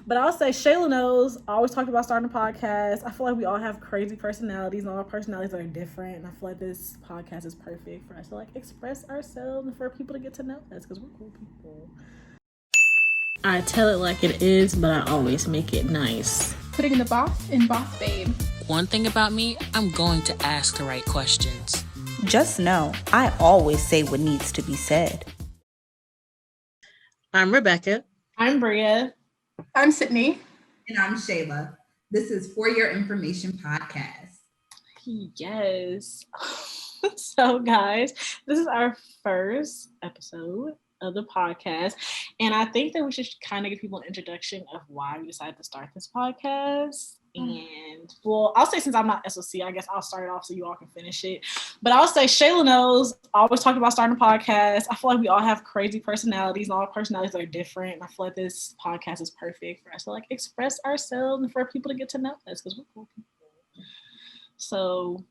But I'll say Shayla knows. I always talk about starting a podcast. I feel like we all have crazy personalities, and all our personalities are different. And I feel like this podcast is perfect for us to like express ourselves and for people to get to know us because we're cool people. I tell it like it is, but I always make it nice. Putting the boss in boss babe. One thing about me, I'm going to ask the right questions. Just know, I always say what needs to be said. I'm Rebecca. I'm Bria. I'm Sydney. And I'm Shayla. This is 4YourInformation podcast. Yes. So guys, this is our first episode of the podcast. And I think that we should kind of give people an introduction of why we decided to start this podcast. And well, I'll say since I'm not SOC, I guess I'll start it off so you all can finish it. But I'll say Shayla knows. I always talk about starting a podcast. I feel like we all have crazy personalities and all our personalities are different. And I feel like this podcast is perfect for us to like express ourselves and for people to get to know us because we're cool people. So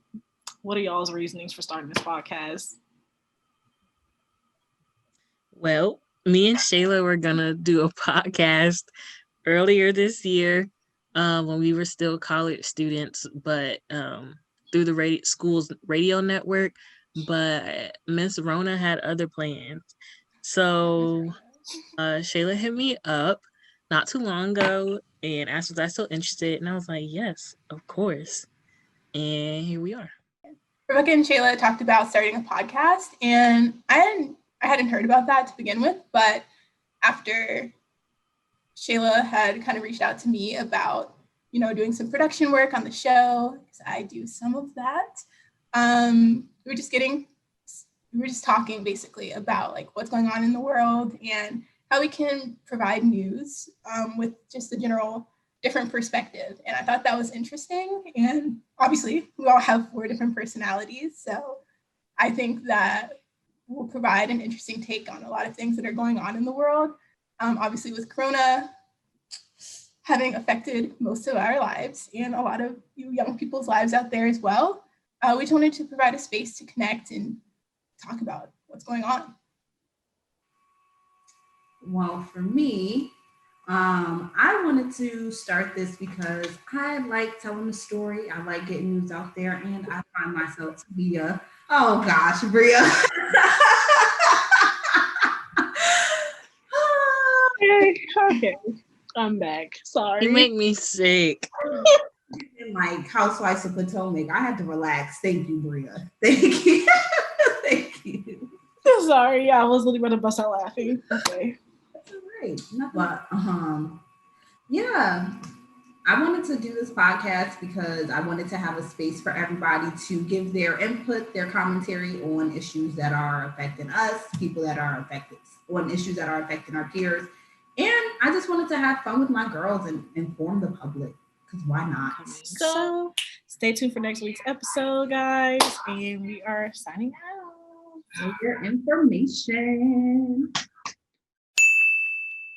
what are y'all's reasonings for starting this podcast? Well, me and Shayla were gonna do a podcast earlier this year when we were still college students, but through the school's radio network. But Miss Rona had other plans, so Shayla hit me up not too long ago and asked was I still interested, and I was like, yes, of course. And here we are. Rebecca and Shayla talked about starting a podcast, and I hadn't heard about that to begin with, but after Shayla had kind of reached out to me about, doing some production work on the show, because I do some of that, we were just talking basically about like what's going on in the world and how we can provide news with just a general different perspective. And I thought that was interesting. And obviously we all have 4 different personalities. So I think that will provide an interesting take on a lot of things that are going on in the world. Obviously with Corona having affected most of our lives and a lot of you young people's lives out there as well, we just wanted to provide a space to connect and talk about what's going on. Well, for me, I wanted to start this because I like telling the story. I like getting news out there, and I find myself to be oh gosh, Bria. Okay, I'm back. Sorry. You make me sick. Like Housewives of Potomac, I had to relax. Thank you, Bria. Thank you. Thank you. Sorry, I was literally going to bust out laughing. Okay. That's all right. But yeah, I wanted to do this podcast because I wanted to have a space for everybody to give their input, their commentary on issues that are affecting us, people that are affected, on issues that are affecting our peers. And I just wanted to have fun with my girls and inform the public, because why not? So stay tuned for next week's episode, guys. And we are signing out. For your information.